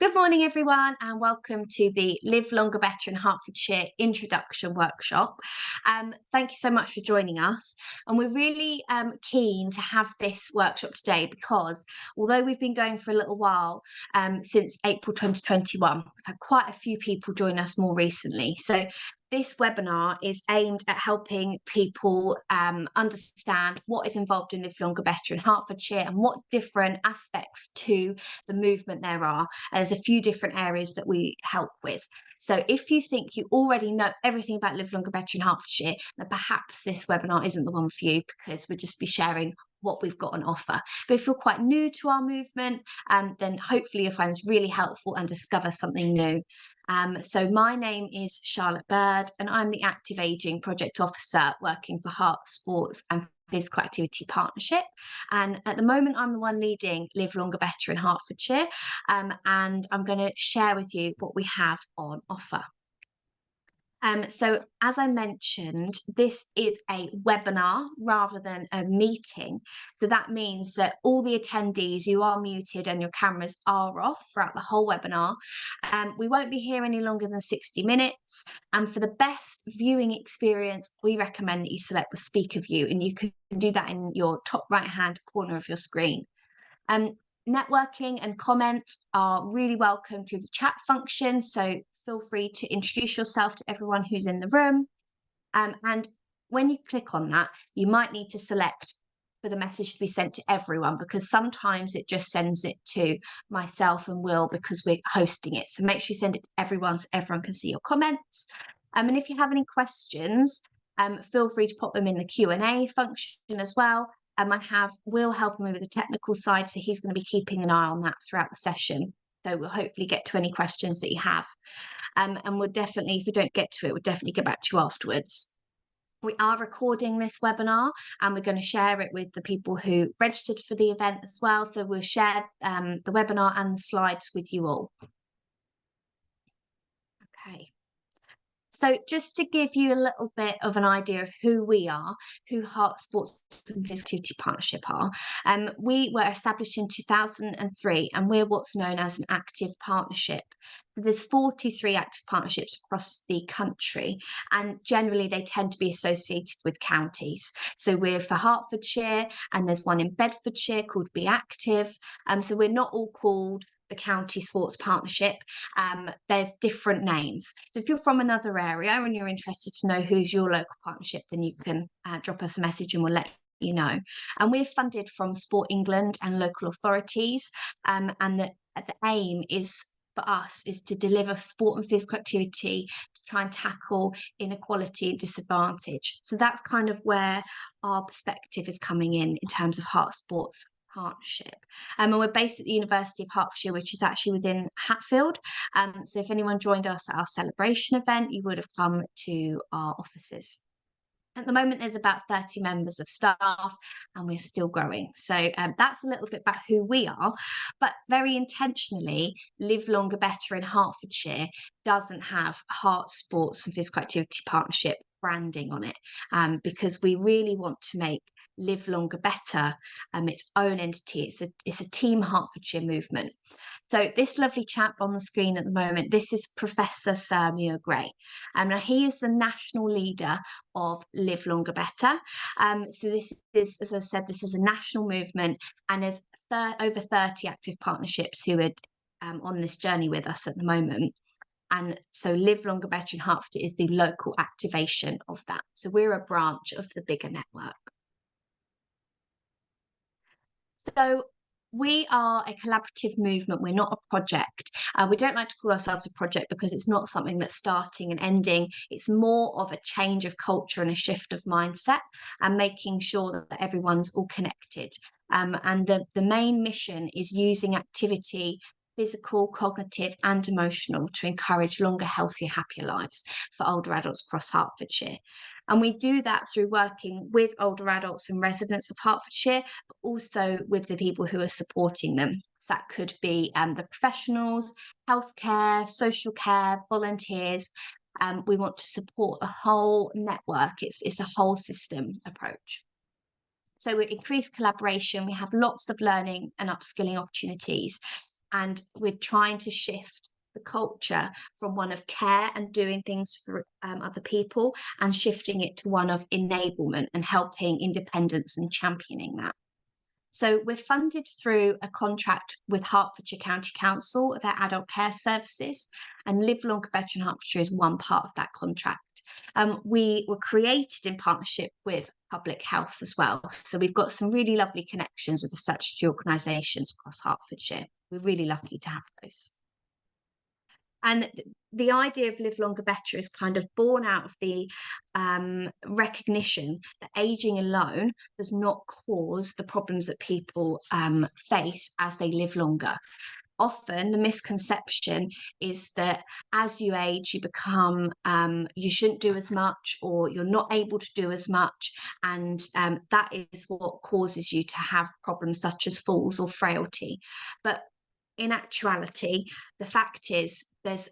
Good morning, everyone, and welcome to the Live Longer Better in Hertfordshire introduction workshop. Thank you so much for joining us. And we're really keen to have this workshop today because although we've been going for a little while, since April 2021, we've had quite a few people join us more recently. So this webinar is aimed at helping people understand what is involved in Live Longer Better in Hertfordshire and what different aspects to the movement there are. There's a few different areas that we help with. So if you think you already know everything about Live Longer Better in Hertfordshire, then perhaps this webinar isn't the one for you because we'll just be sharing what we've got on offer. But if you're quite new to our movement, then hopefully you'll find this really helpful and discover something new. So my name is Charlotte Bird and I'm the Active Ageing Project Officer working for Heart Sports and Physical Activity Partnership. And at the moment, I'm the one leading Live Longer Better in Hertfordshire. And I'm going to share with you what we have on offer. So as I mentioned, this is a webinar rather than a meeting. So that means that all the attendees, you are muted and your cameras are off throughout the whole webinar. We won't be here any longer than 60 minutes. And for the best viewing experience, we recommend that you select the speaker view, and you can do that in your top right-hand corner of your screen. Networking and comments are really welcome through the chat function. So feel free to introduce yourself to everyone who's in the room. And when you click on that, you might need to select for the message to be sent to everyone, because sometimes it just sends it to myself and Will because we're hosting it. So make sure you send it to everyone so everyone can see your comments. And if you have any questions, feel free to pop them in the Q&A function as well. I have Will helping me with the technical side, so he's going to be keeping an eye on that throughout the session. So we'll hopefully get to any questions that you have. And we'll definitely, if we don't get to it, we'll definitely get back to you afterwards. We are recording this webinar and we're going to share it with the people who registered for the event as well. So we'll share the webinar and the slides with you all. Okay. So just to give you a little bit of an idea of who we are, who Heart Sports and Physical Activity Partnership are, we were established in 2003 and we're what's known as an active partnership. There's 43 active partnerships across the country, and generally they tend to be associated with counties. So we're for Hertfordshire, and there's one in Bedfordshire called Be Active. So we're not all called the County Sports Partnership. There's different names. So if you're from another area and you're interested to know who's your local partnership, then you can drop us a message and we'll let you know. And we're funded from Sport England and local authorities. And the aim is for us is to deliver sport and physical activity to try and tackle inequality and disadvantage. So that's kind of where our perspective is coming in terms of Heart Sports Partnership. And we're based at the University of Hertfordshire, which is actually within Hatfield. So if anyone joined us at our celebration event, you would have come to our offices. At the moment, there's about 30 members of staff and we're still growing. So that's a little bit about who we are, but very intentionally, Live Longer Better in Hertfordshire doesn't have Heart Sports and Physical Activity Partnership branding on it, because we really want to make Live Longer Better its own entity. It's a Team Hertfordshire movement. So this lovely chap on the screen at the moment, this is Professor Sir Muir Gray. Now he is the national leader of Live Longer Better. So this is, as I said, this is a national movement, and there's over 30 active partnerships who are on this journey with us at the moment. And so Live Longer Better in Hertfordshire is the local activation of that. So we're a branch of the bigger network. So we are a collaborative movement. We're not a project. We don't like to call ourselves a project because it's not something that's starting and ending. It's more of a change of culture and a shift of mindset and making sure that everyone's all connected. And the main mission is using activity, physical, cognitive and emotional, to encourage longer, healthier, happier lives for older adults across Hertfordshire. And we do that through working with older adults and residents of Hertfordshire, but also with the people who are supporting them. So that could be the professionals, healthcare, social care, volunteers. We want to support the whole network. It's a whole system approach. So we increase collaboration. We have lots of learning and upskilling opportunities. and we're trying to shift the culture from one of care and doing things for other people, and shifting it to one of enablement and helping independence and championing that. So we're funded through a contract with Hertfordshire County Council, their adult care services, and Live Longer Better in Hertfordshire is one part of that contract. We were created in partnership with public health as well. So we've got some really lovely connections with the statutory organisations across Hertfordshire. We're really lucky to have those. And the idea of Live Longer Better is kind of born out of the recognition that ageing alone does not cause the problems that people face as they live longer. Often the misconception is that as you age, you become, you shouldn't do as much, or you're not able to do as much. And that is what causes you to have problems such as falls or frailty. But in actuality, the fact is there's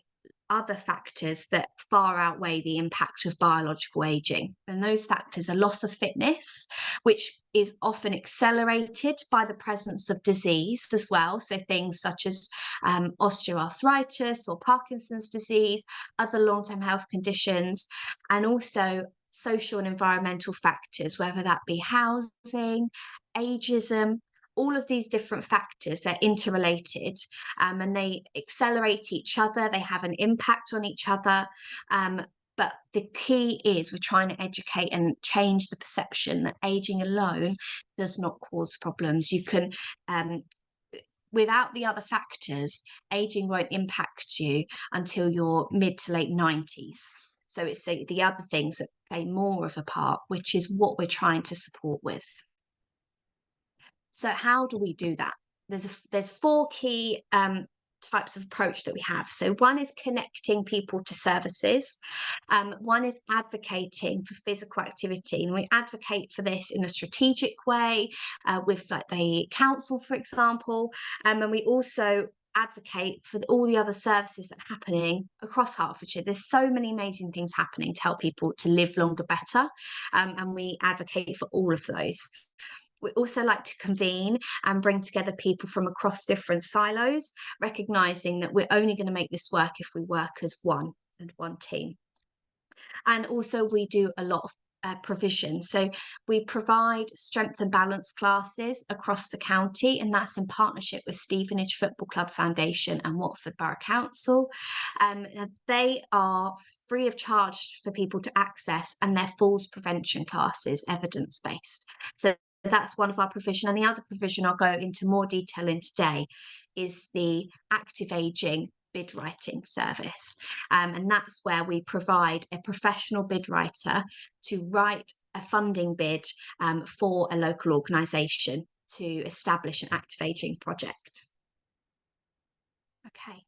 other factors that far outweigh the impact of biological aging. And those factors are loss of fitness, which is often accelerated by the presence of disease as well. So things such as osteoarthritis or Parkinson's disease, other long-term health conditions, and also social and environmental factors, whether that be housing, ageism. All of these different factors are interrelated, and they accelerate each other. They have an impact on each other. But the key is we're trying to educate and change the perception that aging alone does not cause problems. You can, without the other factors, aging won't impact you until your mid to late 90s. So it's the other things that play more of a part, which is what we're trying to support with. So how do we do that? There's four key types of approach that we have. So one is connecting people to services. One is advocating for physical activity, and we advocate for this in a strategic way with like the council, for example, and we also advocate for all the other services that are happening across Hertfordshire. There's so many amazing things happening to help people to live longer better, and we advocate for all of those. We also like to convene and bring together people from across different silos, recognising that we're only going to make this work if we work as one and one team. And also we do a lot of provision. So we provide strength and balance classes across the county, and that's in partnership with Stevenage Football Club Foundation and Watford Borough Council. They are free of charge for people to access, and they're falls prevention classes, evidence-based. So that's one of our provision. And the other provision I'll go into more detail in today is the active ageing bid writing service. And that's where we provide a professional bid writer to write a funding bid for a local organisation to establish an active ageing project. Okay.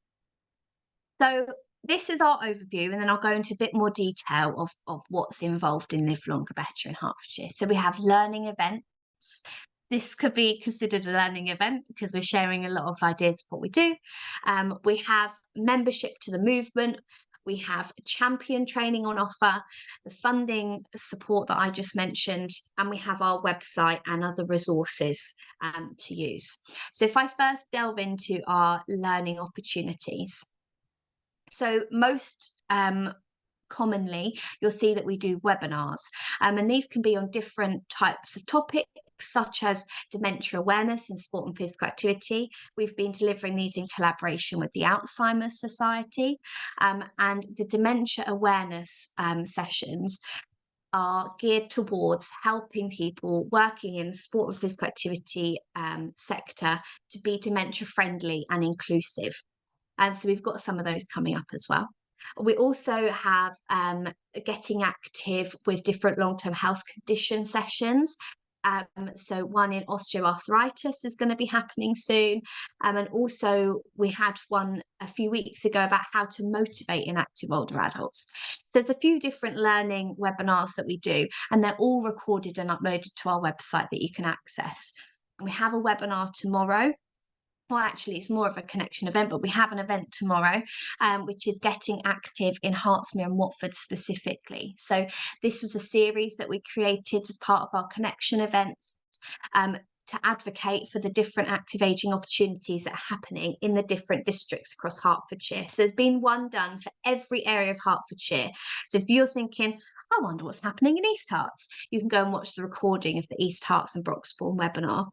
So this is our overview, and then I'll go into a bit more detail of what's involved in Live Longer Better in Hertfordshire. So we have learning events. This could be considered a learning event because we're sharing a lot of ideas of what we do. We have membership to the movement. We have champion training on offer, the funding support that I just mentioned, and we have our website and other resources to use. So if I first delve into our learning opportunities. So most commonly, you'll see that we do webinars, and these can be on different types of topics, such as dementia awareness in sport and physical activity. We've been delivering these in collaboration with the Alzheimer's Society, and the dementia awareness sessions are geared towards helping people working in the sport and physical activity sector to be dementia friendly and inclusive. So we've got some of those coming up as well. We also have getting active with different long-term health condition sessions. So one in osteoarthritis is going to be happening soon. And also we had one a few weeks ago about how to motivate inactive older adults. There's a few different learning webinars that we do, and they're all recorded and uploaded to our website that you can access. And we have a webinar tomorrow. Well, actually, it's more of a connection event, but we have an event tomorrow, which is getting active in Hertfordshire and Watford specifically. So this was a series that we created as part of our connection events to advocate for the different active ageing opportunities that are happening in the different districts across Hertfordshire. So there's been one done for every area of Hertfordshire. So if you're thinking, I wonder what's happening in East Herts, you can go and watch the recording of the East Herts and Broxbourne webinar.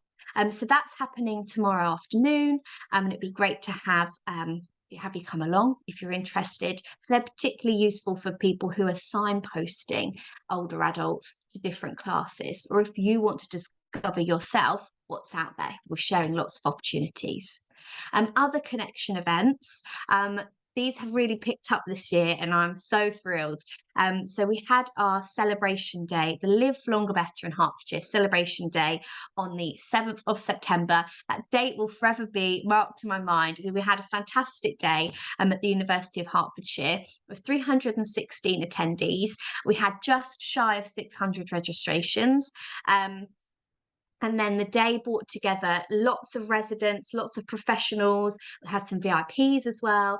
So that's happening tomorrow afternoon, and it'd be great to have you come along if you're interested. They're particularly useful for people who are signposting older adults to different classes, or if you want to discover yourself what's out there. We're sharing lots of opportunities. Other connection events, these have really picked up this year, and I'm so thrilled. So we had our celebration day, the Live Longer Better in Hertfordshire celebration day, on the 7th of September. That date will forever be marked in my mind. We had a fantastic day at the University of Hertfordshire with 316 attendees. We had just shy of 600 registrations. And then the day brought together lots of residents, lots of professionals. We had some VIPs as well,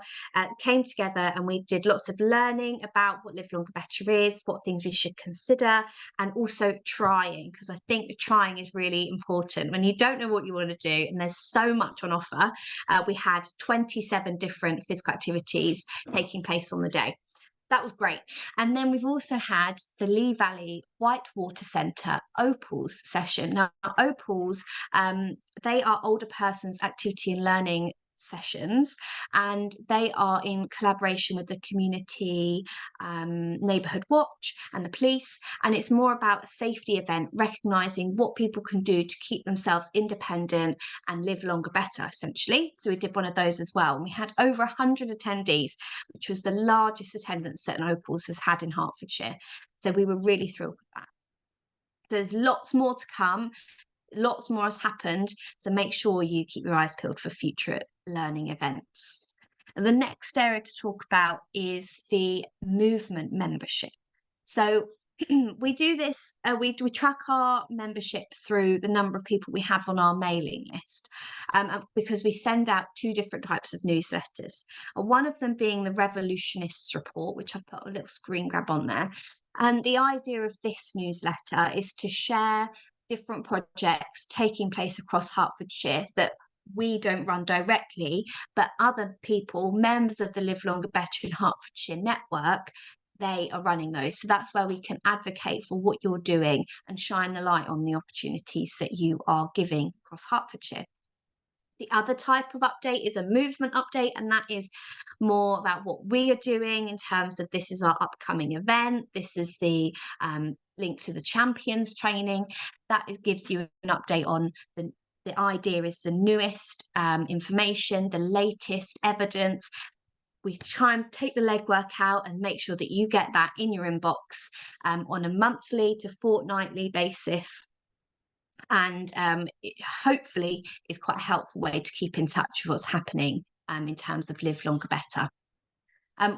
came together, and we did lots of learning about what Live Longer Better is, what things we should consider, and also trying, because I think trying is really important when you don't know what you want to do, and there's so much on offer. We had 27 different physical activities taking place on the day. That was great. And then we've also had the Lee Valley Whitewater Centre Opals session. Now, Opals, they are older persons activity and learning sessions, and they are in collaboration with the community neighbourhood watch and the police, and it's more about a safety event, recognising what people can do to keep themselves independent and live longer better, essentially. So we did one of those as well, and we had over 100 attendees, which was the largest attendance that an Opals has had in Hertfordshire. So we were really thrilled with that. There's lots more to come. Lots more has happened, so make sure you keep your eyes peeled for future learning events. And the next area to talk about is the movement membership. So we do this, we track our membership through the number of people we have on our mailing list, because we send out two different types of newsletters. One of them being the Revolutionists Report, which I've put a little screen grab on there. And the idea of this newsletter is to share different projects taking place across Hertfordshire that we don't run directly, but other people, members of the Live Longer Better in Hertfordshire network, they are running those. So that's where we can advocate for what you're doing and shine a light on the opportunities that you are giving across Hertfordshire. The other type of update is a movement update, and that is more about what we are doing in terms of this is our upcoming event. This is the link to the champions training. That gives you an update on the idea is the newest information, the latest evidence. We try and take the legwork out and make sure that you get that in your inbox on a monthly to fortnightly basis. And it hopefully is quite a helpful way to keep in touch with what's happening in terms of Live Longer Better.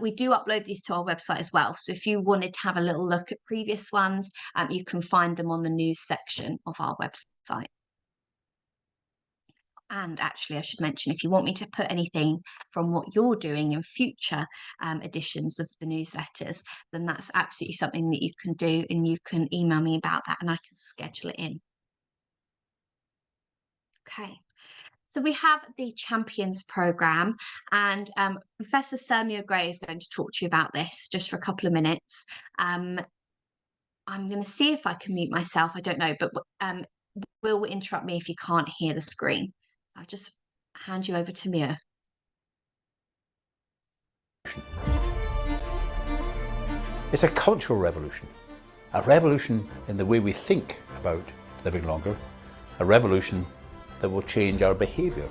We do upload these to our website as well. So if you wanted to have a little look at previous ones, you can find them on the news section of our website. And actually, I should mention, if you want me to put anything from what you're doing in future editions of the newsletters, then that's absolutely something that you can do, and you can email me about that and I can schedule it in. Okay. So we have the Champions programme, and Professor Samir Gray is going to talk to you about this just for a couple of minutes. I'm going to see if I can mute myself. I don't know, but Will interrupt me if you can't hear the screen. I'll just hand you over to Mia. It's a cultural revolution, a revolution in the way we think about living longer, a revolution that will change our behaviour.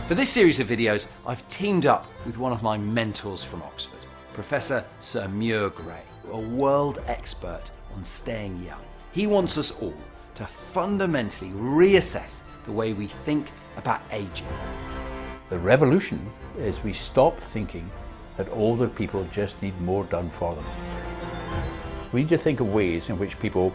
For this series of videos, I've teamed up with one of my mentors from Oxford, Professor Sir Muir Gray, a world expert on staying young. He wants us all to fundamentally reassess the way we think about ageing. The revolution is we stop thinking that older people just need more done for them. We need to think of ways in which people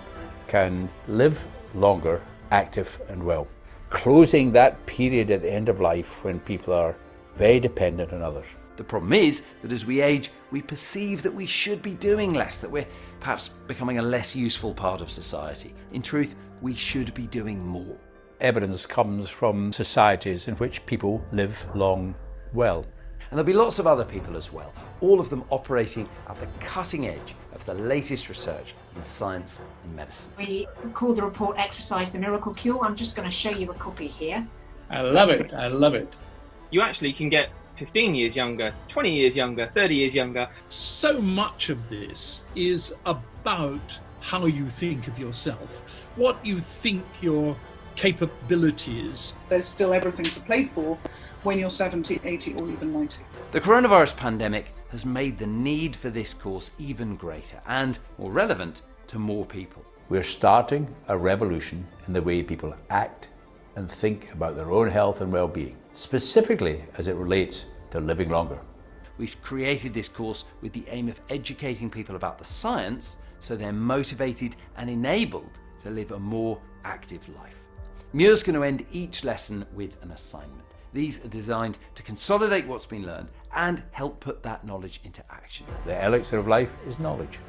can live longer, active and well. Closing that period at the end of life when people are very dependent on others. The problem is that as we age, we perceive that we should be doing less, that we're perhaps becoming a less useful part of society. In truth, we should be doing more. Evidence comes from societies in which people live long well. And there'll be lots of other people as well, all of them operating at the cutting edge of the latest research in science and medicine. We call the report Exercise the Miracle Cure. I'm just going to show you a copy here. I love it. I love it. You actually can get 15 years younger, 20 years younger, 30 years younger. So much of this is about how you think of yourself, what you think your capability is. There's still everything to play for when you're 70, 80 or even 90. The coronavirus pandemic has made the need for this course even greater and more relevant to more people. We're starting a revolution in the way people act and think about their own health and well-being, specifically as it relates to living longer. We've created this course with the aim of educating people about the science so they're motivated and enabled to live a more active life. Muir's going to end each lesson with an assignment. These are designed to consolidate what's been learned and help put that knowledge into action. The elixir of life is knowledge,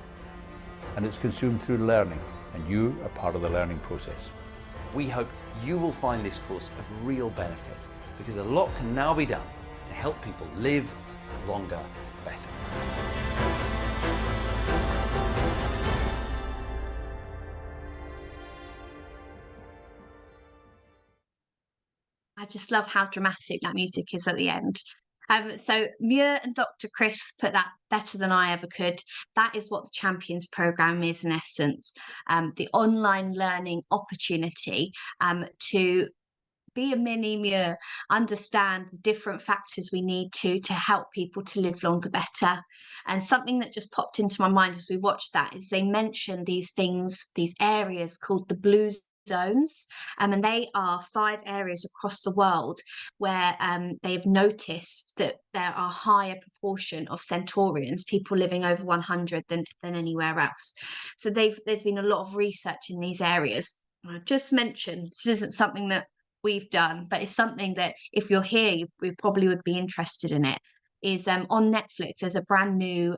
and it's consumed through learning, and you are part of the learning process. We hope you will find this course of real benefit, because a lot can now be done to help people live longer, better. I just love how dramatic that music is at the end. So Muir and Dr. Chris put that better than I ever could. That is what the Champions programme is in essence, the online learning opportunity to be a mini Muir, understand the different factors we need to help people to live longer, better. And something that just popped into my mind as we watched that is they mentioned these things, these areas called the blue zones, and they are 5 areas across the world where they've noticed that there are a higher proportion of centurions, people living over 100 than anywhere else. So there's been a lot of research in these areas. I just mentioned this isn't something that we've done, but it's something that if you're here, you probably would be interested in it. Is on Netflix, there's a brand new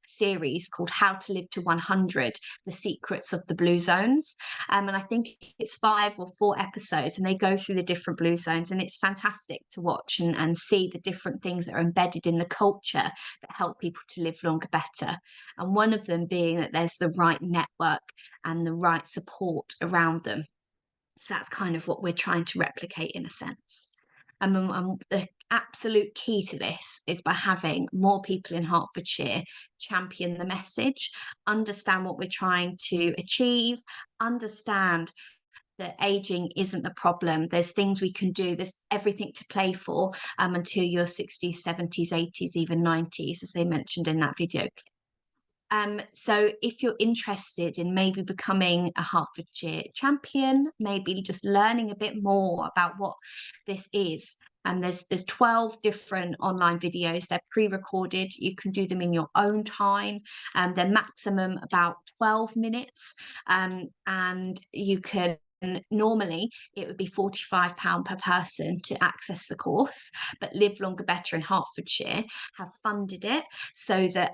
series called How to Live to 100, The Secrets of the Blue Zones. And I think it's 5 or 4 episodes, and they go through the different blue zones, and it's fantastic to watch and see the different things that are embedded in the culture that help people to live longer, better. And one of them being that there's the right network and the right support around them. So that's kind of what we're trying to replicate in a sense. The absolute key to this is by having more people in Hertfordshire champion the message, understand what we're trying to achieve, understand that aging isn't the problem. There's things we can do. There's everything to play for until your 60s, 70s, 80s, even 90s, as they mentioned in that video clip. So if you're interested in maybe becoming a Hertfordshire champion, maybe just learning a bit more about what this is, there's 12 different online videos. They're pre-recorded. You can do them in your own time. They're maximum about 12 minutes, and you can. Normally it would be £45 per person to access the course, but Live Longer Better in Hertfordshire have funded it so that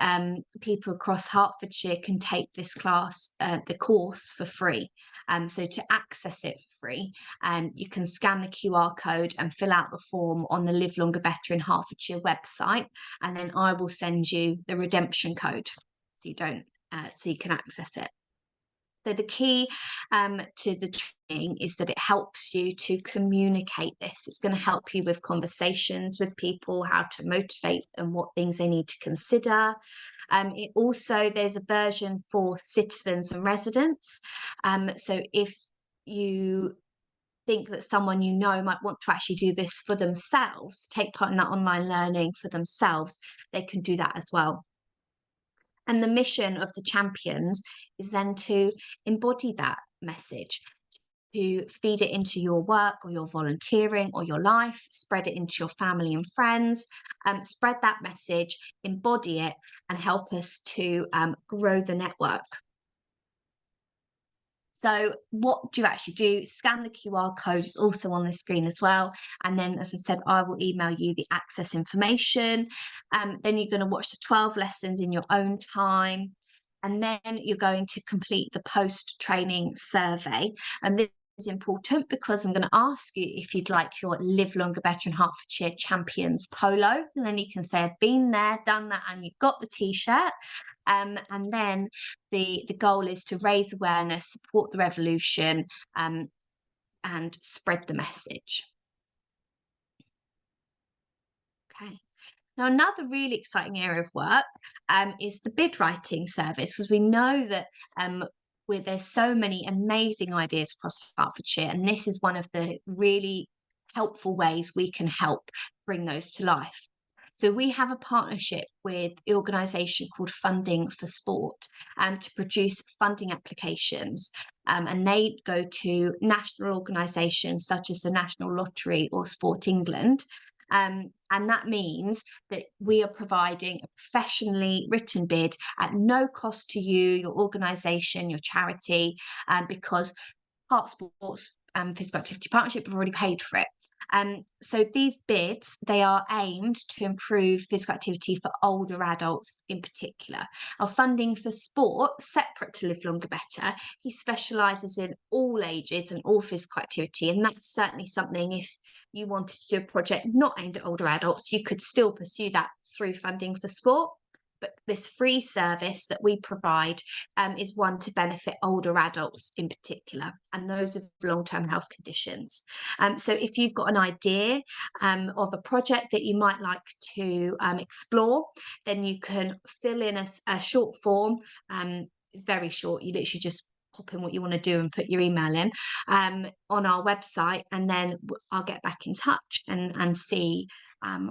people across Hertfordshire can take this class, the course, for free. So to access it for free, you can scan the QR code and fill out the form on the Live Longer Better in Hertfordshire website, and then I will send you the redemption code so you can access it. So the key to the training is that it helps you to communicate this. It's going to help you with conversations with people, how to motivate and what things they need to consider. There's a version for citizens and residents. So if you think that someone you know might want to actually do this for themselves, take part in that online learning for themselves, they can do that as well. And the mission of the champions is then to embody that message, to feed it into your work or your volunteering or your life, spread it into your family and friends, spread that message, embody it, and help us to grow the network. So what do you actually do? Scan the QR code, is also on the screen as well. And then, as I said, I will email you the access information. Then you're going to watch the 12 lessons in your own time. And then you're going to complete the post-training survey. And this is important because I'm going to ask you if you'd like your Live Longer Better in Hertfordshire Champions polo. And then you can say, I've been there, done that, and you've got the T-shirt. And then the goal is to raise awareness, support the revolution, and spread the message. Okay. Now, another really exciting area of work is the bid writing service, because we know that where there's so many amazing ideas across Hertfordshire, and this is one of the really helpful ways we can help bring those to life. So we have a partnership with the organisation called Funding for Sport to produce funding applications. And they go to national organisations such as the National Lottery or Sport England. And that means that we are providing a professionally written bid at no cost to you, your organisation, your charity, because Heart Sports Physical Activity Partnership have already paid for it. So these bids, they are aimed to improve physical activity for older adults in particular. Our Funding for Sport, separate to Live Longer Better, he specialises in all ages and all physical activity, and that's certainly something, if you wanted to do a project not aimed at older adults, you could still pursue that through Funding for Sport. But this free service that we provide is one to benefit older adults in particular, and those with long-term health conditions. So if you've got an idea of a project that you might like to explore, then you can fill in a short form, very short. You literally just pop in what you want to do and put your email in on our website, and then I'll get back in touch and see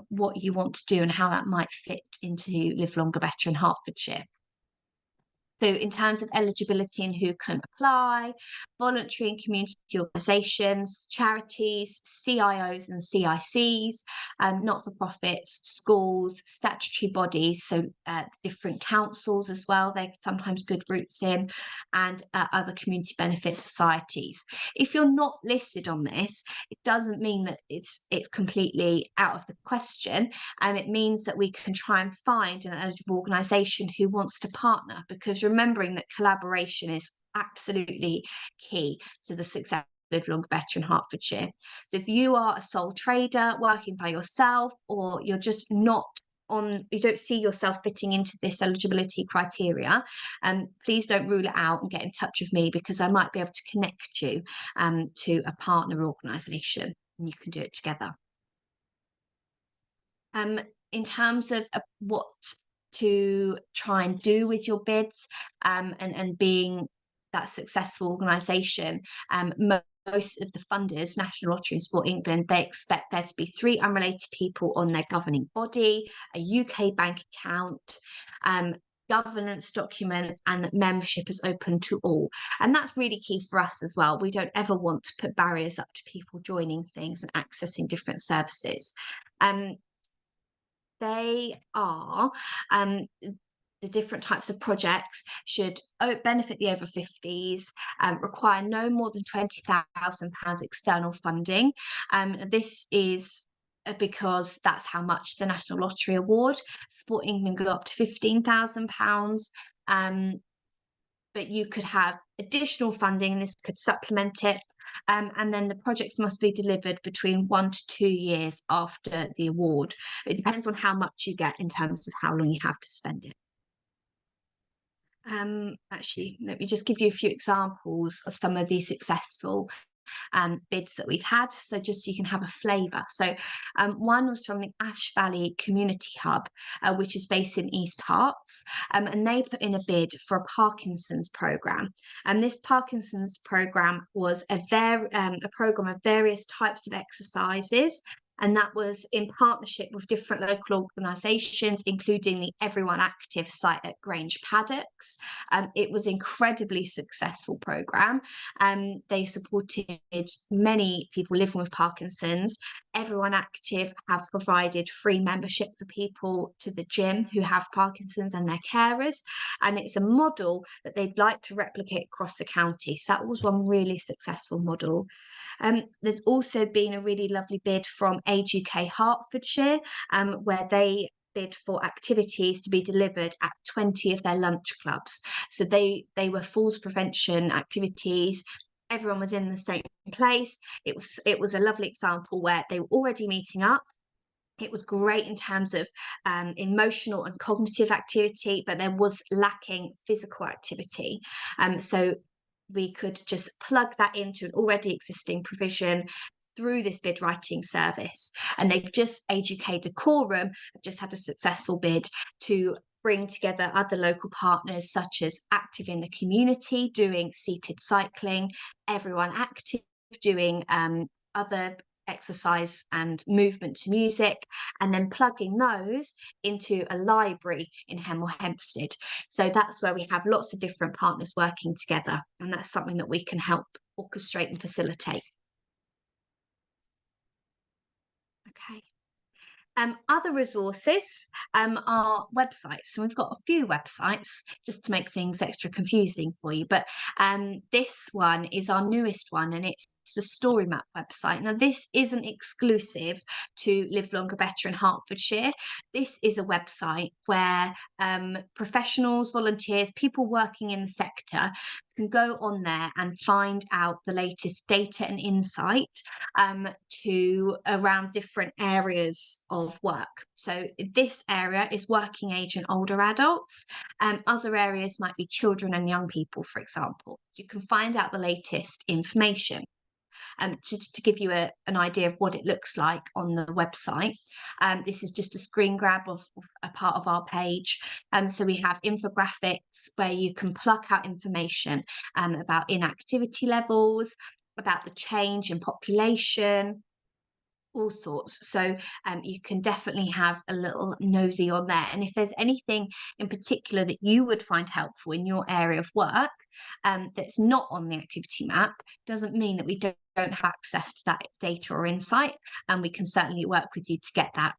what you want to do and how that might fit into Live Longer Better in Hertfordshire. So in terms of eligibility and who can apply, voluntary and community organisations, charities, CIOs and CICs, not-for-profits, schools, statutory bodies, so different councils as well, they're sometimes good routes in, and other community benefit societies. If you're not listed on this, it doesn't mean that it's completely out of the question. It means that we can try and find an eligible organisation who wants to partner, because remembering that collaboration is absolutely key to the success of Live Longer Better in Hertfordshire. So if you are a sole trader working by yourself, or you're just not you don't see yourself fitting into this eligibility criteria, please don't rule it out and get in touch with me, because I might be able to connect you to a partner organisation, and you can do it together. In terms of what to try and do with your bids and being that successful organisation, most of the funders, National Lottery and Sport England, they expect there to be 3 unrelated people on their governing body, a UK bank account, governance document, and that membership is open to all. And that's really key for us as well. We don't ever want to put barriers up to people joining things and accessing different services. They are the different types of projects should benefit the over 50s, require no more than £20,000 external funding. This is because that's how much the National Lottery award. Sport England go up to £15,000, but you could have additional funding, and this could supplement it. And then the projects must be delivered between 1 to 2 years after the award. It depends on how much you get in terms of how long you have to spend it. Actually, let me just give you a few examples of some of these successful bids that we've had, so just so you can have a flavour. So one was from the Ash Valley Community Hub, which is based in East Herts, and they put in a bid for a Parkinson's programme. And this Parkinson's programme was a programme of various types of exercises, and that was in partnership with different local organisations, including the Everyone Active site at Grange Paddocks. It was an incredibly successful programme. They supported many people living with Parkinson's, Everyone Active have provided free membership for people to the gym who have Parkinson's and their carers. And it's a model that they'd like to replicate across the county. So that was one really successful model. There's also been a really lovely bid from Age UK Hertfordshire, where they bid for activities to be delivered at 20 of their lunch clubs. So they were falls prevention activities. Everyone was in the same place. It was a lovely example where they were already meeting up. It was great in terms of emotional and cognitive activity, but there was lacking physical activity. So we could just plug that into an already existing provision through this bid writing service. And they've just, Age UK Decorum have just had a successful bid to bring together other local partners such as Active in the Community doing seated cycling, Everyone Active doing other exercise and movement to music, and then plugging those into a library in Hemel Hempstead. So that's where we have lots of different partners working together, and that's something that we can help orchestrate and facilitate. Okay. Other resources are websites. So we've got a few websites just to make things extra confusing for you. But this one is our newest one, and it's the Story Map website. Now, this isn't exclusive to Live Longer Better in Hertfordshire. This is a website where professionals, volunteers, people working in the sector can go on there and find out the latest data and insight to around different areas of work. So this area is working age and older adults. Other areas might be children and young people, for example. You can find out the latest information. To give you an idea of what it looks like on the website. This is just a screen grab of a part of our page. So we have infographics where you can pluck out information about inactivity levels, about the change in population, all sorts. So you can definitely have a little nosy on there. And if there's anything in particular that you would find helpful in your area of work that's not on the activity map, doesn't mean that we don't have access to that data or insight. And we can certainly work with you to get that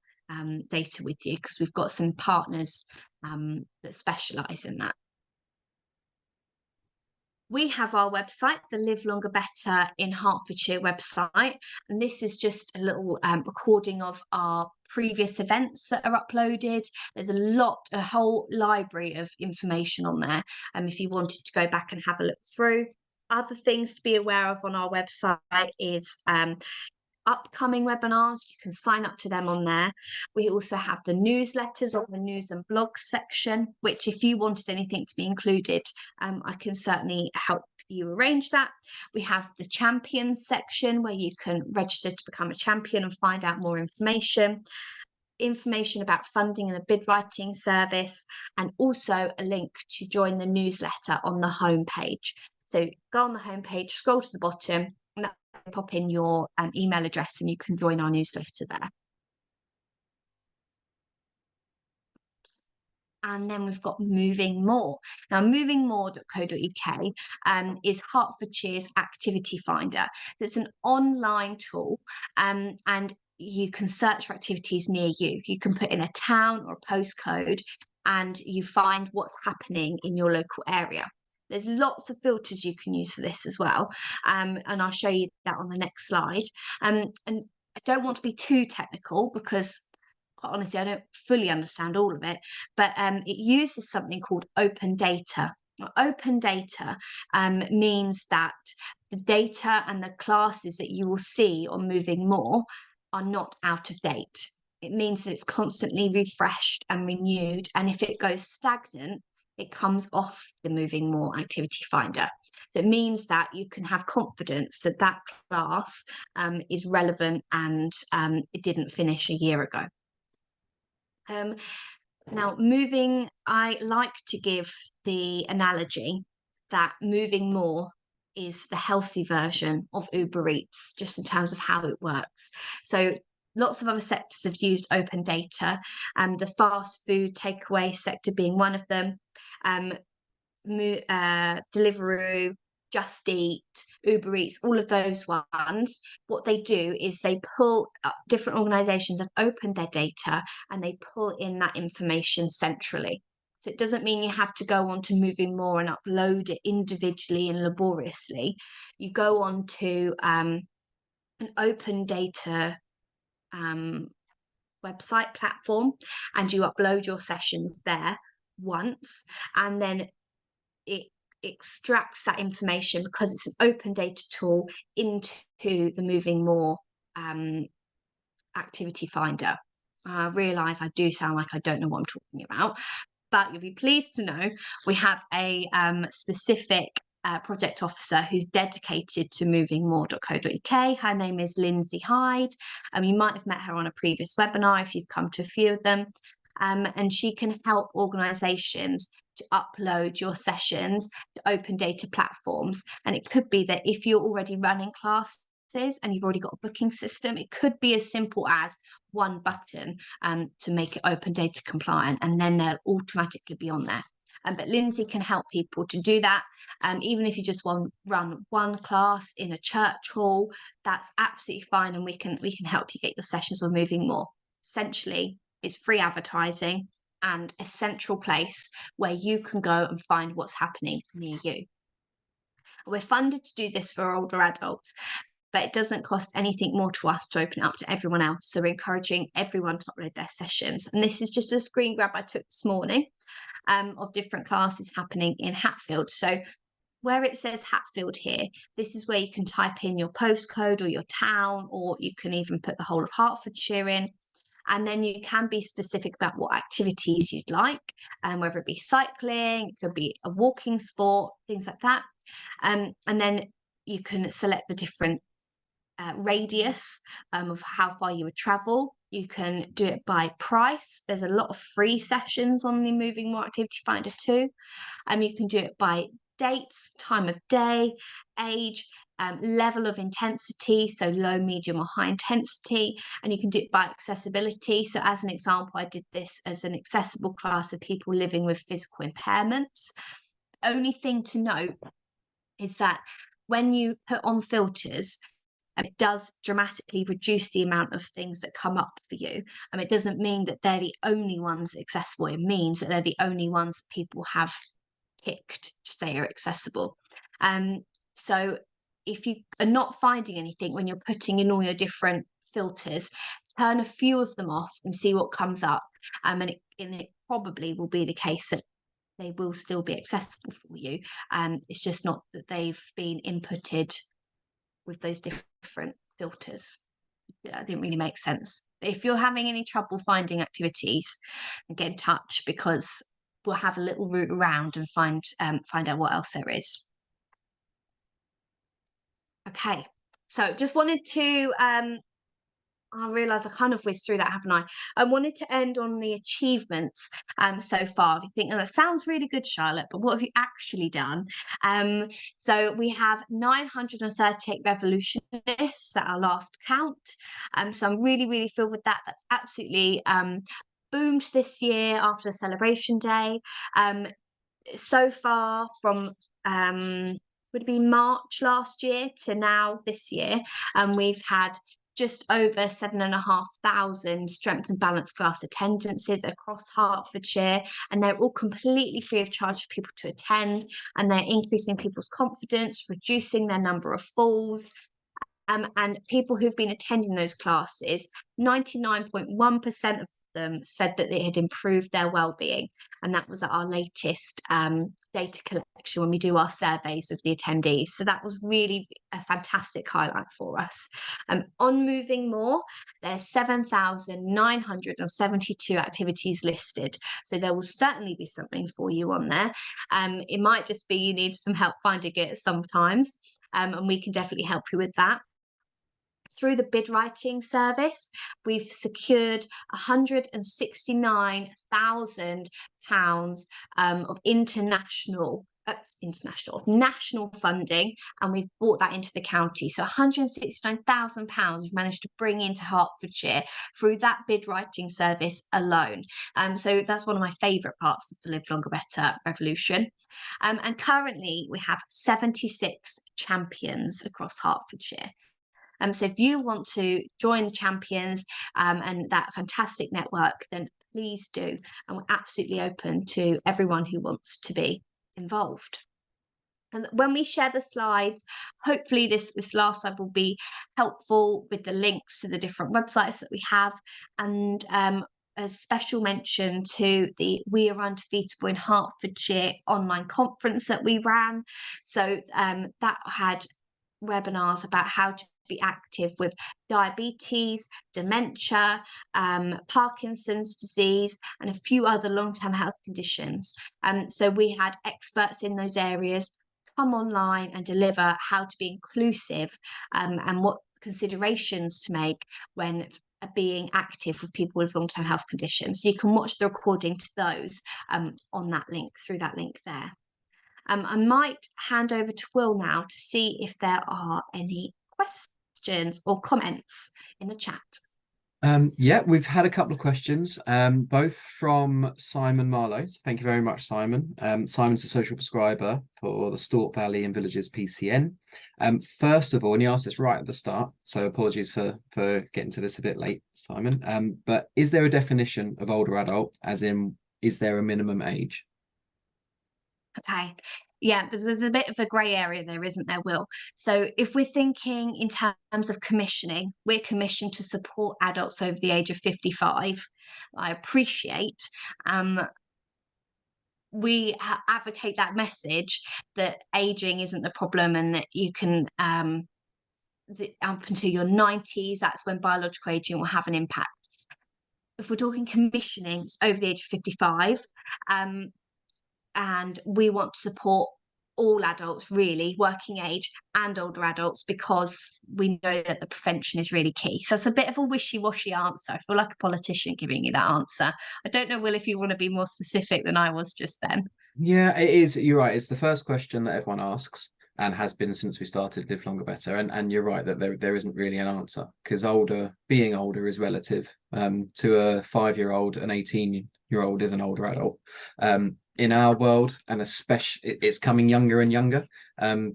data with you, because we've got some partners that specialise in that. We have our website, the Live Longer Better in Hertfordshire website, and this is just a little recording of our previous events that are uploaded. There's a whole library of information on there if you wanted to go back and have a look through. Other things to be aware of on our website is upcoming webinars. You can sign up to them on there. We also have the newsletters on the news and blogs section, which if you wanted anything to be included, I can certainly help you arrange that. We have the champions section where you can register to become a champion and find out more information about funding and the bid writing service, and also a link to join the newsletter on the homepage. So go on the homepage, scroll to the bottom, and pop in your email address and you can join our newsletter there. And then we've got Moving More. Now, movingmore.co.uk is Hertfordshire's activity finder. It's an online tool and you can search for activities near you. You can put in a town or a postcode and you find what's happening in your local area. There's lots of filters you can use for this as well. And I'll show you that on the next slide. And I don't want to be too technical because quite honestly, I don't fully understand all of it, but it uses something called open data. Now, open data means that the data and the classes that you will see on Moving More are not out of date. It means that it's constantly refreshed and renewed. And if it goes stagnant, it comes off the Moving More activity finder. That means that you can have confidence that that class is relevant and it didn't finish a year ago. Now, I like to give the analogy that Moving More is the healthy version of Uber Eats, just in terms of how it works. So lots of other sectors have used open data, the fast food takeaway sector being one of them, Deliveroo, Just Eat, Uber Eats, all of those ones, what they do is they pull different organizations have opened their data and they pull in that information centrally. So it doesn't mean you have to go on to Moving More and upload it individually and laboriously. You go on to an open data website platform and you upload your sessions there once, and then it extracts that information, because it's an open data tool, into the Moving More activity finder. I realise I do sound like I don't know what I'm talking about, but you'll be pleased to know we have a specific project officer who's dedicated to movingmore.co.uk. Her name is Lindsay Hyde. You might have met her on a previous webinar if you've come to a few of them. And she can help organisations to upload your sessions to open data platforms. And it could be that if you're already running classes and you've already got a booking system, it could be as simple as one button to make it open data compliant, and then they'll automatically be on there. But Lindsay can help people to do that. Even if you just want to run one class in a church hall, that's absolutely fine, and we can help you get your sessions on Moving More. Essentially, it's free advertising and a central place where you can go and find what's happening near you. We're funded to do this for older adults, but it doesn't cost anything more to us to open it up to everyone else. So we're encouraging everyone to upload their sessions. And this is just a screen grab I took this morning of different classes happening in Hatfield. So where it says Hatfield here, this is where you can type in your postcode or your town, or you can even put the whole of Hertfordshire in. And then you can be specific about what activities you'd like, whether it be cycling, it could be a walking sport, things like that. And then you can select the different radius of how far you would travel. You can do it by price. There's a lot of free sessions on the Moving More Activity Finder too. You can do it by dates, time of day, age, level of intensity, so low, medium or high intensity, and you can do it by accessibility. So as an example, I did this as an accessible class of people living with physical impairments. Only thing to note is that when you put on filters, it does dramatically reduce the amount of things that come up for you. It doesn't mean that they're the only ones accessible. It means that they're the only ones that people have picked to say are accessible. So if you are not finding anything when you're putting in all your different filters, turn a few of them off and see what comes up. And it probably will be the case that they will still be accessible for you. It's just not that they've been inputted with those different filters. That didn't really make sense. But if you're having any trouble finding activities, get in touch, because we'll have a little route around and find out what else there is. Okay, so just wanted to I realise I kind of whizzed through that, haven't I? I wanted to end on the achievements so far. If you think, oh, that sounds really good, Charlotte, but what have you actually done? So we have 938 revolutionists at our last count. So I'm really, really thrilled with that. That's absolutely boomed this year after Celebration Day. So far from would it be March last year to now this year, we've had just over 7,500 strength and balance class attendances across Hertfordshire, and they're all completely free of charge for people to attend, and they're increasing people's confidence, reducing their number of falls. And people who've been attending those classes, 99.1% of them said that it had improved their well-being, and that was at our latest data collection when we do our surveys of the attendees. So that was really a fantastic highlight for us. On Moving More, there's 7,972 activities listed, so there will certainly be something for you on there. It might just be you need some help finding it sometimes, and we can definitely help you with that. Through the bid writing service, we've secured £169,000 of international national funding, and we've brought that into the county. So £169,000 we've managed to bring into Hertfordshire through that bid writing service alone. So that's one of my favourite parts of the Live Longer Better revolution. And currently we have 76 champions across Hertfordshire. So if you want to join the champions and that fantastic network, then please do. And we're absolutely open to everyone who wants to be involved. And when we share the slides, hopefully this last slide will be helpful with the links to the different websites that we have, and a special mention to the We Are Undefeatable in Hertfordshire online conference that we ran. So that had webinars about how to be active with diabetes, dementia, Parkinson's disease, and a few other long-term health conditions. So we had experts in those areas come online and deliver how to be inclusive and what considerations to make when being active with people with long-term health conditions. So you can watch the recording to those on that link, through that link there. I might hand over to Will now to see if there are any questions or comments in the chat. Yeah, we've had a couple of questions, both from Simon Marlowe. So thank you very much, Simon. Simon's a social prescriber for the Stort Valley and Villages PCN. First of all, and he asked this right at the start, so apologies for getting to this a bit late, Simon. But is there a definition of older adult, as in, is there a minimum age? Okay. Yeah, but there's a bit of a grey area there, isn't there, Will? So if we're thinking in terms of commissioning, we're commissioned to support adults over the age of 55. I appreciate we advocate that message that aging isn't the problem, and that you can up until your 90s, that's when biological aging will have an impact. If we're talking commissioning, it's over the age of 55. And we want to support all adults, really, working age and older adults, because we know that the prevention is really key. So it's a bit of a wishy-washy answer. I feel like a politician giving you that answer. I don't know, Will, if you want to be more specific than I was just then. Yeah, it is. You're right. It's the first question that everyone asks, and has been since we started Live Longer Better. And you're right that there isn't really an answer, because being older is relative. To a 5-year-old, an 18-year-old is an older adult. In our world, and especially it's coming younger and younger,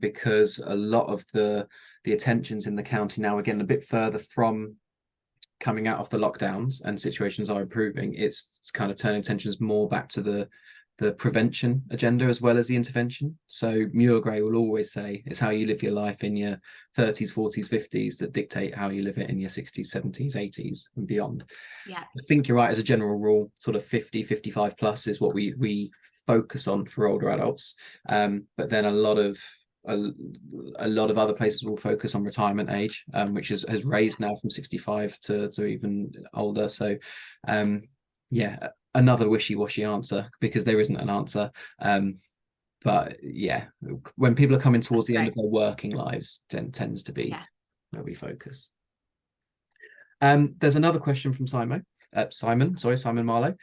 because a lot of the attentions in the county now are getting a bit further from coming out of the lockdowns, and situations are improving. It's kind of turning attentions more back to the prevention agenda as well as the intervention. So Muir-Gray will always say it's how you live your life in your 30s, 40s, 50s that dictate how you live it in your 60s, 70s, 80s and beyond. Yeah, I think you're right. As a general rule, sort of 50, 55 plus is what we focus on for older adults. But then a lot of other places will focus on retirement age, which has raised now from 65 to even older. So yeah, another wishy-washy answer, because there isn't an answer. But yeah, when people are coming towards the end of their working lives, tends to be where we focus. There's another question from Simon Marlowe.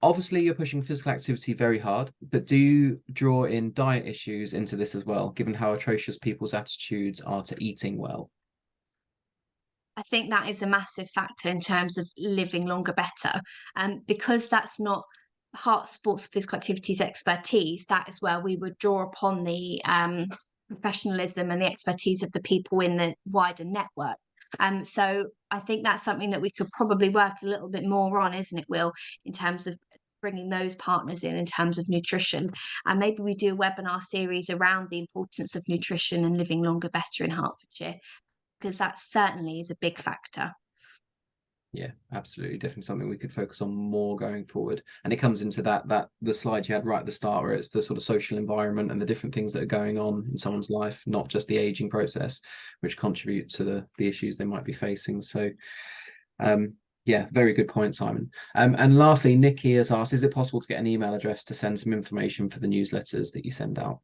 Obviously you're pushing physical activity very hard, but do you draw in diet issues into this as well, given how atrocious people's attitudes are to eating well? I think that is a massive factor in terms of living longer better, because that's not Heart Sports Physical Activities expertise. That is where we would draw upon the professionalism and the expertise of the people in the wider network. So I think that's something that we could probably work a little bit more on, isn't it, Will, in terms of bringing those partners in terms of nutrition. And maybe we do a webinar series around the importance of nutrition and living longer better in Hertfordshire, because that certainly is a big factor. Yeah, absolutely. Definitely something we could focus on more going forward. And it comes into that the slide you had right at the start, where it's the sort of social environment and the different things that are going on in someone's life, not just the aging process, which contribute to the issues they might be facing. So yeah, very good point, Simon. And lastly, Nikki has asked, is it possible to get an email address to send some information for the newsletters that you send out?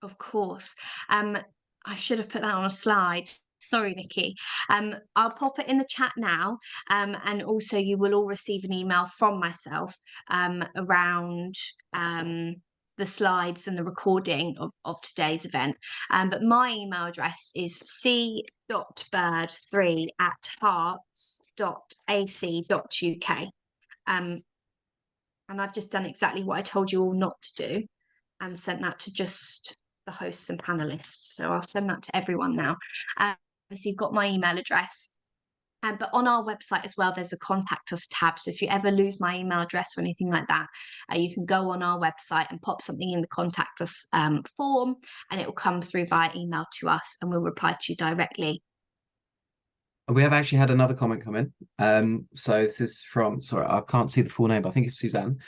Of course. I should have put that on a slide. Sorry, Nikki. I'll pop it in the chat now. And also you will all receive an email from myself around the the slides and the recording of today's event. But my email address is c.bird3@hearts.ac.uk. And I've just done exactly what I told you all not to do and sent that to just the hosts and panelists. So I'll send that to everyone now. So you've got my email address. But on our website as well, there's a contact us tab. So if you ever lose my email address or anything like that, you can go on our website and pop something in the contact us form, and it will come through via email to us, and we'll reply to you directly. We have actually had another comment come in. So this is from, sorry, I can't see the full name, but I think it's Suzanne.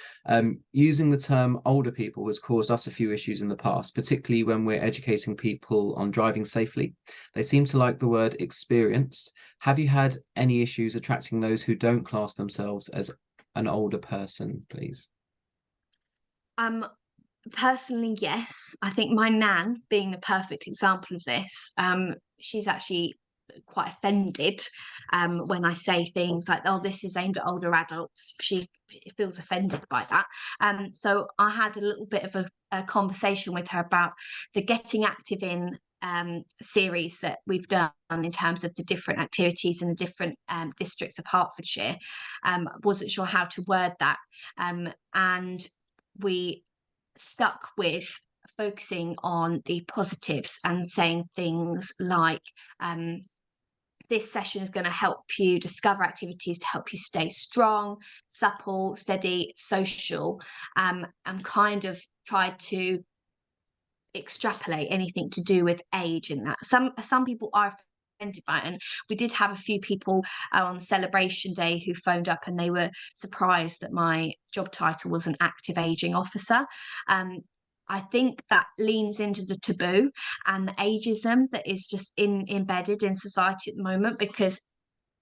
Using the term older people has caused us a few issues in the past, particularly when we're educating people on driving safely. They seem to like the word experienced. Have you had any issues attracting those who don't class themselves as an older person, please? Personally, yes. I think my nan being the perfect example of this, she's actually quite offended when I say things like, oh, this is aimed at older adults. She feels offended by that. So I had a little bit of a conversation with her about the Getting Active In series that we've done in terms of the different activities in the different districts of Hertfordshire. Wasn't sure how to word that. And we stuck with focusing on the positives and saying things like, this session is going to help you discover activities to help you stay strong, supple, steady, social, and kind of tried to extrapolate anything to do with age in that. Some people are offended by it, and we did have a few people on Celebration Day who phoned up and they were surprised that my job title was an active ageing officer. I think that leans into the taboo and the ageism that is just embedded in society at the moment, because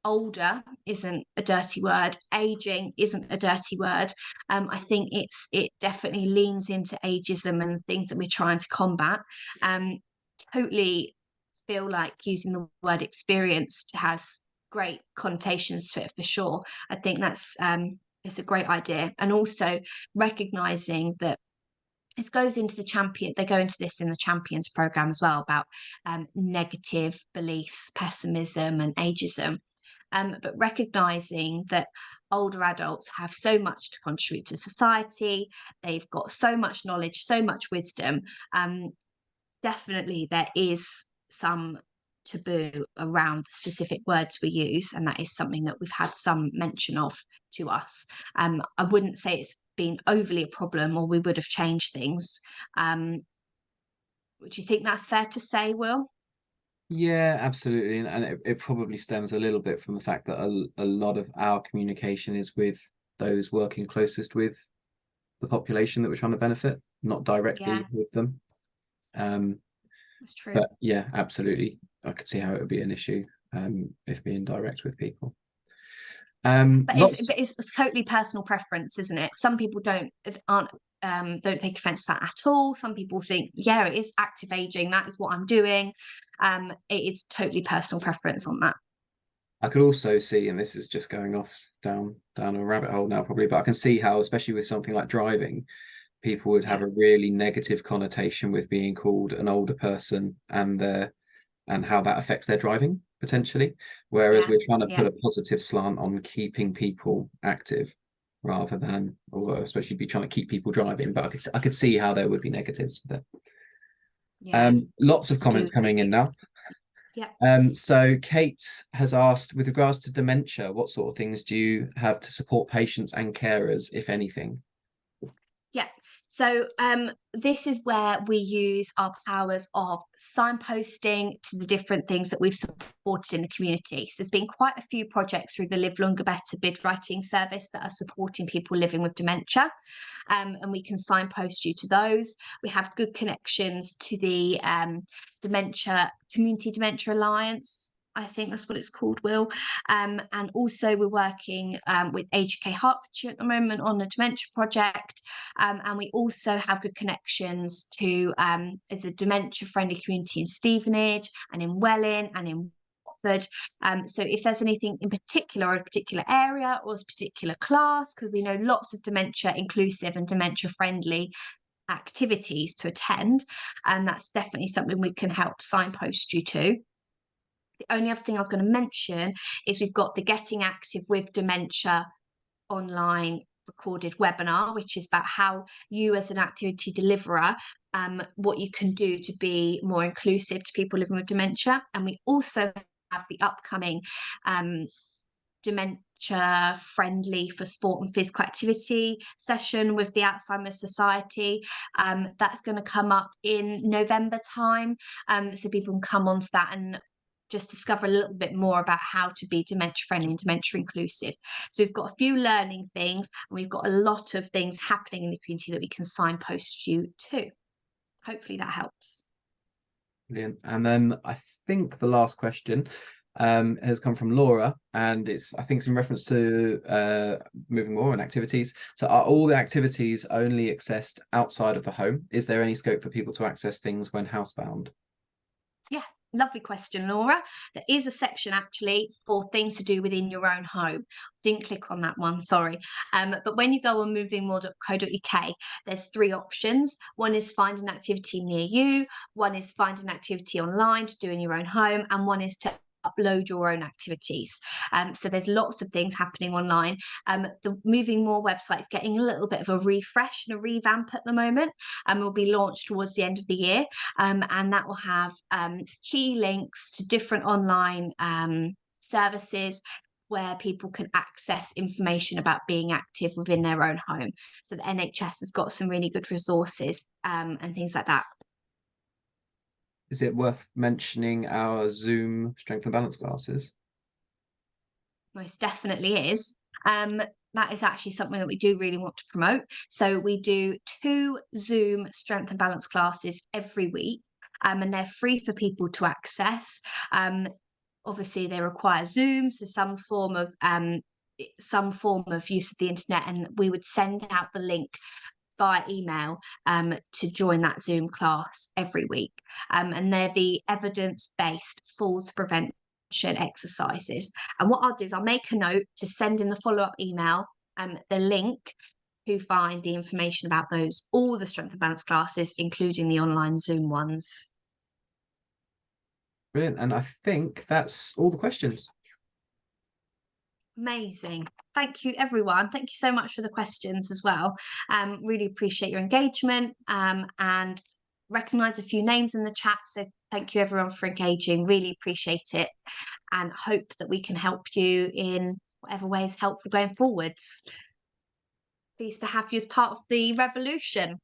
older isn't a dirty word, aging isn't a dirty word. I think it definitely leans into ageism and things that we're trying to combat. Totally feel like using the word experienced has great connotations to it for sure. I think that's it's a great idea, and also recognizing that this goes into they go into this in the Champions program as well, about negative beliefs, pessimism and ageism, but recognizing that older adults have so much to contribute to society. They've got so much knowledge, so much wisdom. Definitely there is some taboo around the specific words we use, and that is something that we've had some mention of to us. I wouldn't say it's been overly a problem, or we would have changed things. Would you think that's fair to say, Will? Yeah, absolutely. And it probably stems a little bit from the fact that a lot of our communication is with those working closest with the population that we're trying to benefit, not directly with them. That's true. But yeah, absolutely. I could see how it would be an issue if being direct with people. But it's totally personal preference, isn't it? Some people don't take offense to that at all. Some people think, yeah, it is active aging. That is what I'm doing. It is totally personal preference on that. I could also see, and this is just going off down a rabbit hole now probably, but I can see how, especially with something like driving, people would have a really negative connotation with being called an older person and how that affects their driving potentially, whereas we're trying to put a positive slant on keeping people active rather than, or especially be trying to keep people driving. But I could see how there would be negatives with it. Lots of comments coming in now. So Kate has asked, with regards to dementia, what sort of things do you have to support patients and carers, if anything? So this is where we use our powers of signposting to the different things that we've supported in the community. So there's been quite a few projects through the Live Longer Better bid writing service that are supporting people living with dementia, and we can signpost you to those. We have good connections to the Community Dementia Alliance. I think that's what it's called, Will. And also we're working with Aged Care Hertfordshire at the moment on a dementia project. And we also have good connections to, it's a dementia-friendly community in Stevenage and in Welling and in Watford. So if there's anything in particular, or a particular area or a particular class, because we know lots of dementia inclusive and dementia friendly activities to attend, and that's definitely something we can help signpost you to. The only other thing I was going to mention is we've got the Getting Active with Dementia online recorded webinar, which is about how you as an activity deliverer, what you can do to be more inclusive to people living with dementia. And we also have the upcoming dementia friendly for sport and physical activity session with the Alzheimer's Society. That's going to come up in November time, so people can come onto that and just discover a little bit more about how to be dementia friendly and dementia inclusive. So we've got a few learning things, and we've got a lot of things happening in the community that we can signpost you to. Hopefully that helps. Brilliant. And then I think the last question has come from Laura, and I think it's in reference to moving more and activities. So are all the activities only accessed outside of the home? Is there any scope for people to access things when housebound? Yeah, lovely question, Laura. There is a section actually for things to do within your own home. Didn't click on that one, sorry. But when you go on movingmore.co.uk, there's 3 options. One is find an activity near you, one is find an activity online to do in your own home, and one is to upload your own activities. So there's lots of things happening online. The Moving More website is getting a little bit of a refresh and a revamp at the moment, and will be launched towards the end of the year. And that will have key links to different online services where people can access information about being active within their own home. So the NHS has got some really good resources and things like that. Is it worth mentioning our Zoom strength and balance classes? Most definitely is. That is actually something that we do really want to promote. So we do 2 Zoom strength and balance classes every week, and they're free for people to access. Obviously, they require Zoom, so some form of use of the internet, and we would send out the link via email to join that Zoom class every week. And they're the evidence-based falls prevention exercises. And what I'll do is I'll make a note to send in the follow-up email the link to find the information about all the strength and balance classes, including the online Zoom ones. Brilliant. And I think that's all the questions. Amazing. Thank you, everyone. Thank you so much for the questions as well. Really appreciate your engagement and recognise a few names in the chat. So thank you, everyone, for engaging. Really appreciate it, and hope that we can help you in whatever way is helpful going forwards. Pleased to have you as part of the revolution.